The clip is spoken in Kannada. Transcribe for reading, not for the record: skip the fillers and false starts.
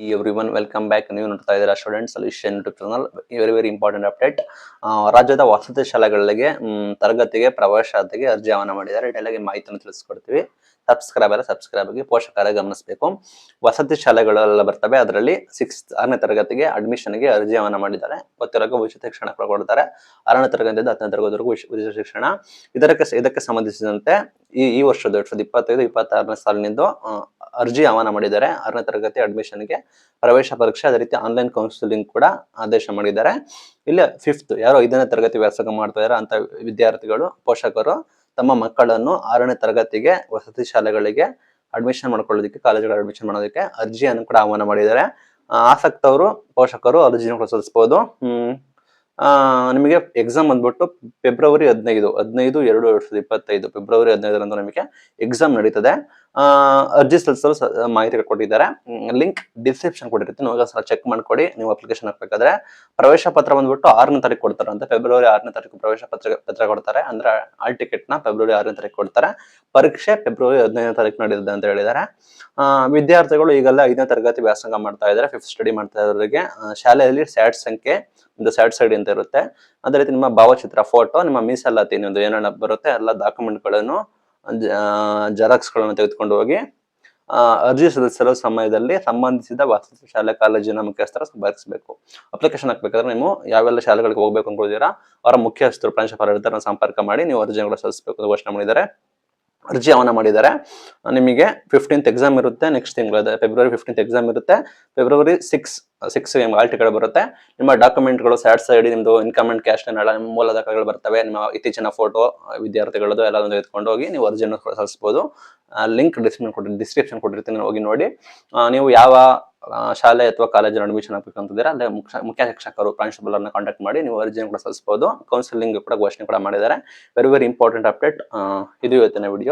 Everyone welcome back. ನೀವು ನೋಡ್ತಾ ಇದ್ದೀರಾ student solution YouTube channel. Very important update. ರಾಜ್ಯದ ವಸತಿ ಶಾಲೆಗಳಿಗೆ ತರಗತಿಗೆ ಪ್ರವೇಶಾತಿಗೆ ಅರ್ಜಿ ಆಹ್ವಾನ ಮಾಡಿದ್ದಾರೆ. ಡೀಟೇಲ್ ಆಗಿ ಮಾಹಿತಿಯನ್ನು ತಿಳಿಸ್ಕೊಡ್ತೀವಿ. ಸಬ್ಸ್ಕ್ರೈಬ್ ಆಗಿ ಪೋಷಕರ ಗಮನಿಸಬೇಕು. ವಸತಿ ಶಾಲೆಗಳೆಲ್ಲ ಬರ್ತವೆ, ಅದರಲ್ಲಿ 6ನೇ ತರಗತಿಗೆ ಅಡ್ಮಿಷನ್ಗೆ ಅರ್ಜಿ ಆಹ್ವಾನ ಮಾಡಿದ್ದಾರೆ. ಗೊತ್ತಿರೋಕೆ ಉಚಿತ ಶಿಕ್ಷಣ ಕೊಡ್ತಾರೆ. 6ನೇ ತರಗತಿಯಿಂದ 10ನೇ ತರಗತಿವರೆಗೂ ಉಚಿತ ಶಿಕ್ಷಣ. ಇದಕ್ಕೆ ಸಂಬಂಧಿಸಿದಂತೆ ಈ ವರ್ಷದ 2025-26ನೇ ಸಾಲಿನಿಂದ ಅರ್ಜಿ ಆಹ್ವಾನ ಮಾಡಿದ್ದಾರೆ. 6ನೇ ತರಗತಿ ಅಡ್ಮಿಷನ್ಗೆ ಪ್ರವೇಶ ಪರೀಕ್ಷೆ, ಅದೇ ರೀತಿ ಆನ್ಲೈನ್ ಕೌನ್ಸಿಲಿಂಗ್ ಕೂಡ ಆದೇಶ ಮಾಡಿದ್ದಾರೆ. ಇಲ್ಲಿ 5th ಯಾರು 5ನೇ ತರಗತಿ ವ್ಯಾಸಂಗ ಮಾಡ್ತಾ ಇದ್ದಾರೆ ಅಂತ ವಿದ್ಯಾರ್ಥಿಗಳು, ಪೋಷಕರು ತಮ್ಮ ಮಕ್ಕಳನ್ನು 6ನೇ ತರಗತಿಗೆ ವಸತಿ ಶಾಲೆಗಳಿಗೆ ಅಡ್ಮಿಷನ್ ಮಾಡ್ಕೊಳ್ಳೋದಕ್ಕೆ, ಕಾಲೇಜುಗಳ ಅಡ್ಮಿಷನ್ ಮಾಡೋದಕ್ಕೆ ಅರ್ಜಿಯನ್ನು ಕೂಡ ಆಹ್ವಾನ ಮಾಡಿದ್ದಾರೆ. ಆಸಕ್ತವರು ಪೋಷಕರು ಅರ್ಜಿಯನ್ನು ಸಲ್ಲಿಸಬಹುದು. ನಿಮಗೆ ಎಕ್ಸಾಮ್ ಬಂದ್ಬಿಟ್ಟು ಫೆಬ್ರವರಿ 15/2/2025 ಫೆಬ್ರವರಿ 15ರಂದು ನಿಮಗೆ ಎಕ್ಸಾಮ್ ನಡೀತದೆ. ಅರ್ಜಿ ಸಲ್ಲಿಸಲು ಮಾಹಿತಿ ಕೊಟ್ಟಿದ್ದಾರೆ. ಲಿಂಕ್ ಡಿಸ್ಕ್ರಿಪ್ಷನ್ ಕೊಟ್ಟಿರ್ತೀನಿ, ಒಂದ್ಸಲ ಚೆಕ್ ಮಾಡ್ಕೊಡಿ. ನೀವು ಅಪ್ಲಿಕೇಶನ್ ಹಾಕ್ಬೇಕಾದ್ರೆ ಪ್ರವೇಶ ಪತ್ರ ಬಂದ್ಬಿಟ್ಟು 6ನೇ ತಾರೀಕು ಕೊಡ್ತಾರೆ ಅಂತ. ಫೆಬ್ರವರಿ 6ನೇ ತಾರೀಕು ಪ್ರವೇಶ ಪತ್ರ ಕೊಡ್ತಾರೆ. ಅಂದ್ರೆ ಆಲ್ ಟಿಕೆಟ್ ನ ಫೆಬ್ರವರಿ 6ನೇ ತಾರೀಕು ಕೊಡ್ತಾರೆ. ಪರೀಕ್ಷೆ ಫೆಬ್ರವರಿ 15ನೇ ತಾರೀಕು ನಡೆಯುತ್ತೆ ಅಂತ ಹೇಳಿದ್ದಾರೆ. ವಿದ್ಯಾರ್ಥಿಗಳು ಈಗೆಲ್ಲ 5ನೇ ತರಗತಿ ವ್ಯಾಸಂಗ ಮಾಡ್ತಾ ಇದ್ದಾರೆ, 5th ಸ್ಟಡಿ ಮಾಡ್ತಾ ಇರೋರಿಗೆ ಶಾಲೆಯಲ್ಲಿ ಸ್ಯಾಟ್ ಸಂಖ್ಯೆ, ಒಂದು ಸ್ಯಾಟ್ ಸೈಡ್ ಅಂತ ಇರುತ್ತೆ. ಅದೇ ರೀತಿ ನಿಮ್ಮ ಭಾವಚಿತ್ರ, ಫೋಟೋ, ನಿಮ್ಮ ಮೀಸಲಾತಿ ನಿಮ್ಮದು ಏನೇನು ಬರುತ್ತೆ ಎಲ್ಲ ಡಾಕ್ಯುಮೆಂಟ್ಗಳನ್ನು, ಜೆರಾಕ್ಸ್ ಗಳನ್ನು ತೆಗೆದುಕೊಂಡು ಹೋಗಿ ಅರ್ಜಿ ಸಲ್ಲಿಸಲು ಸಮಯದಲ್ಲಿ ಸಂಬಂಧಿಸಿದ ವಸತಿ ಶಾಲೆ ಕಾಲೇಜಿನ ಮುಖ್ಯಸ್ಥರ ಸಂಪರ್ಕಿಸಬೇಕು. ಅಪ್ಲಿಕೇಶನ್ ಹಾಕ್ಬೇಕಾದ್ರೆ ನೀವು ಯಾವೆಲ್ಲ ಶಾಲೆಗಳಿಗೆ ಹೋಗ್ಬೇಕು ಅನ್ಕೊಂಡಿದ್ದೀರಾ ಅವರ ಮುಖ್ಯಸ್ಥರು, ಪ್ರಾಂಶುಪಾಲರು ಇರ್ತಾರೆ, ಸಂಪರ್ಕ ಮಾಡಿ ನೀವು ಅರ್ಜಿಯನ್ನು ಸಲ್ಲಿಸಬೇಕು ಅಂತ ಘೋಷಣೆ ಮಾಡಿದ್ದಾರೆ. ಅರ್ಜಿ ಆಹ್ವಾನ ಮಾಡಿದ್ದಾರೆ. ನಿಮಗೆ 15th ಎಕ್ಸಾಮ್ ಇರುತ್ತೆ, ನೆಕ್ಸ್ಟ್ ತಿಂಗಳು ಫೆಬ್ರವರಿ 15th ಎಕ್ಸಾಮ್ ಇರುತ್ತೆ. ಫೆಬ್ರವರಿ 6 ಆಲ್ ಟಿಕೆಟ್ ಬರುತ್ತೆ. ನಿಮ್ಮ ಡಾಕ್ಯುಮೆಂಟ್ಗಳು, ಸ್ಯಾಟ್ಸ್ ಐಡಿ, ನಿಮ್ದು ಇನ್ಕಮ್ ಅಂಡ್ ಕ್ಯಾಶ್ ಎಲ್ಲ ನಿಮ್ಮ ಮೂಲ ದಾಖಲೆಗಳು ಬರ್ತವೆ. ನಿಮ್ಮ ಇತ್ತೀಚಿನ ಫೋಟೋ, ವಿದ್ಯಾರ್ಥಿಗಳದ್ದು ಎಲ್ಲ ತೆಗೆದುಕೊಂಡು ಹೋಗಿ ನೀವು ಅರ್ಜಿಯನ್ನು ಸಲ್ಲಿಸಬಹುದು. ಲಿಂಕ್ ಡಿಸ್ಕ್ರಿಪ್ಷನ್ ಕೊಟ್ಟಿರ್ತೀನಿ, ಹೋಗಿ ನೋಡಿ. ನೀವು ಯಾವ ಶಾಲೆ ಅಥವಾ ಕಾಲೇಜಿನ ಅಡ್ಮಿಷನ್ ಹಾಕ್ಬೇಕಂತಿದ್ದೀರಾ ಅಲ್ಲೇ ಮುಖ್ಯ ಶಿಕ್ಷಕರು, ಪ್ರಾಂಶುಪಾಲರನ್ನ ಕಾಂಟ್ಯಾಕ್ಟ್ ಮಾಡಿ ನೀವು ಅರ್ಜಿಯನ್ನು ಕೂಡ ಸಲ್ಲಿಸಬಹುದು. ಕೌನ್ಸಿಲಿಂಗ್ ಕೂಡ ಘೋಷಣೆ ಕೂಡ ಮಾಡಿದ್ದಾರೆ. Very important update. ಇದು ಇವತ್ತಿನ ವಿಡಿಯೋ.